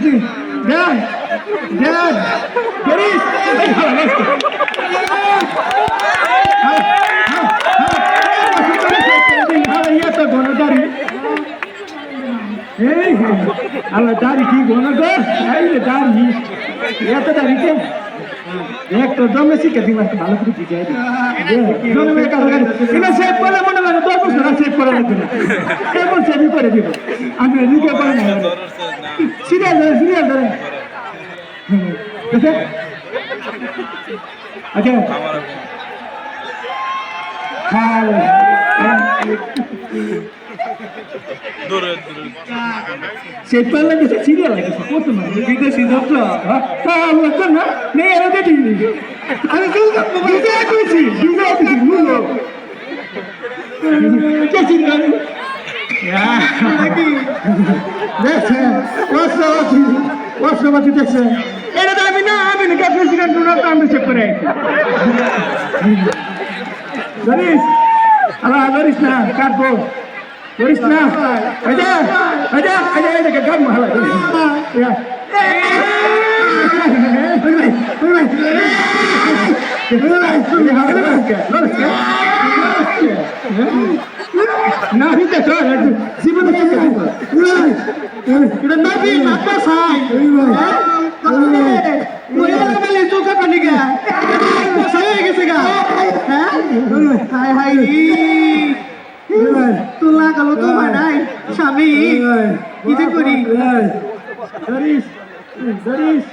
Dad! Dad! Boris! ಅಲ್ಲ ದಾರಿ ಹೀಗೆ ಹೋಗೋದು ಐದು ದಾರಿ ಎತ್ತ ದಾರಿಗೆ একটা দমে শিখে দিন একটা ভালো করে দিতে হবে জমে কাজ করে এটা সেভ করলে মনে লাগে 10 বছর সেভ করা লাগবে না কেবল সেভ করে দিব আমি লিখে করে না সিরিয়াল ধরে দেখে আচ্ছা হ্যাঁ সেভ করলে তো সিরিয়াল লাগে কত না বিদেশি ডক্টর হ্যাঁ লাগবে না নেই আর দেখি আমি বুঝে আছি বুঝো কে সিরিয়াল দেখছে ওসবাতি দেখছে এটা তো আমি না প্রেসিডেন্ট ডোনাল্ড ট্রাম্প সেভ করে ধরিস আল্লাহ ধরিস না কাটবো ধরিস না আজা গান মহালা না হিতে জীবনে এটা নবী মাতা সাই মোবাইলে চোখে পানি গা হয়ে গেছে গা হ্যাঁ হাই হাই তোলা গেল তো নাই স্বামী কি যে করি ধরিস ধরিস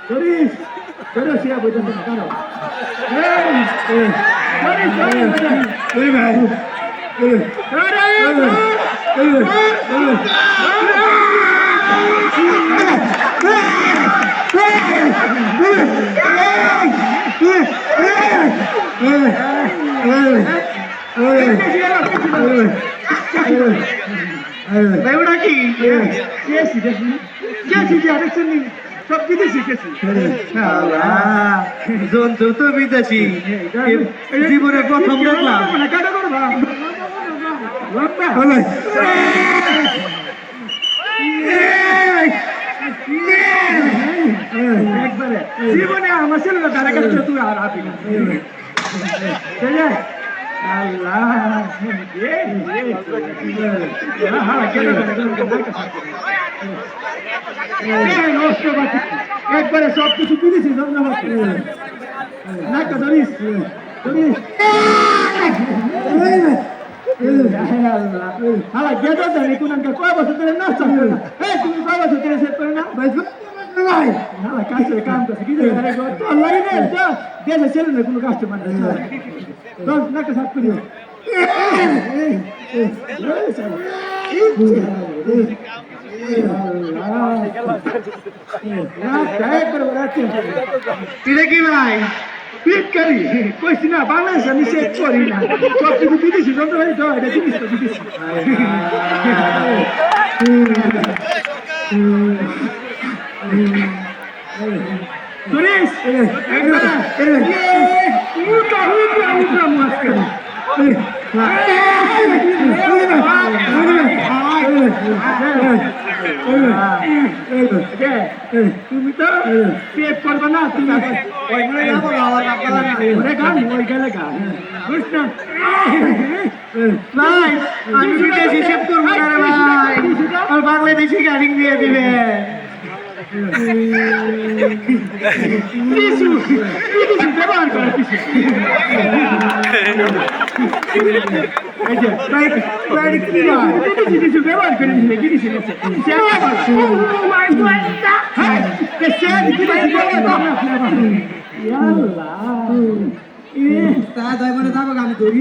ধরিস ধরো সে বুঝতে না কারো বেউড়া কি সব বিদেশি জন্তু তো বিদেশি জীবনে প্রথম দেখলাম একবারে জীবনে আমার ছেলেরা তারা কাছে তুই আর হাবি না একবারে সব কিছু দিয়েছি নাকা ধরিস ধরিস হালা গেদা জানি কোন কয় বছর ধরে নাচ করে না তুমি কয় বছর ধরে সেট করে না হালা কাছে কাম করছে কি জানি তো লাইনে যা দেশে ছেলে না কোনো কাস্টমার দশ নাকা সাত করিও কি ভাই পিট করি কইছি না বাংলাদেশ আমি সেট করি না সব কিছু বিদেশি যন্ত্র হয়ে তো এটা জিনিস তো বিদেশি Turis, muka muaskan. তুমি তো সেভ করবে না তুমি ওইগুলো যাবো আমার আপনারা ওরে গান ওই গেলে গান বুঝছ না ভাই আমি বিদেশি সেভ করবো না ভাই আর বাংলাদেশি গাড়ি দিয়ে দিবে কিছু ব্যবহার করে কিছু কিছু ব্যবহার করে দিলে কি দিছে গান ধরি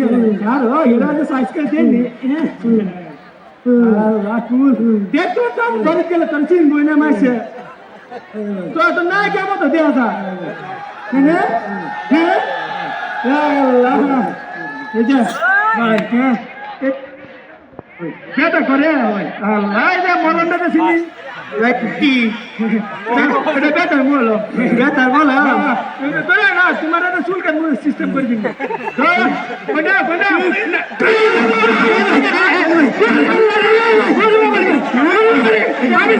এরা সাইজ করে দেন দেখো তো ধরে গেলে তোর চিনবো না মাসে তো তো না কেমন তো দেয়া যায় হ্যাঁ হ্যাঁ আল্লাহ এই যে ভাই হ্যাঁ বেটা করে আল্লাহ এই যে মরণটা চিনি কি এটা বেটার বলো তোরা না তোমার একটা চুলকার সিস্টেম করে দিন আমি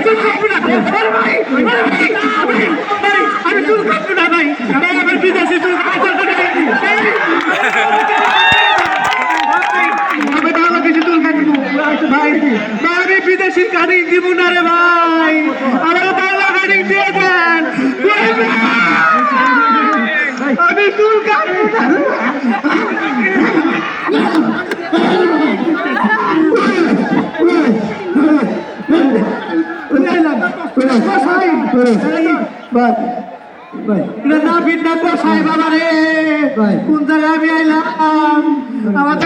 বেশি কাটিং দিব না রে ভাই, আমার বাংলা কাটিং দিয়ে দেন। আমি চুল কাটবো না। না বিদ্যা কোথায় বাবা রে, কোন জায়গায় আমি আইলাম? আমার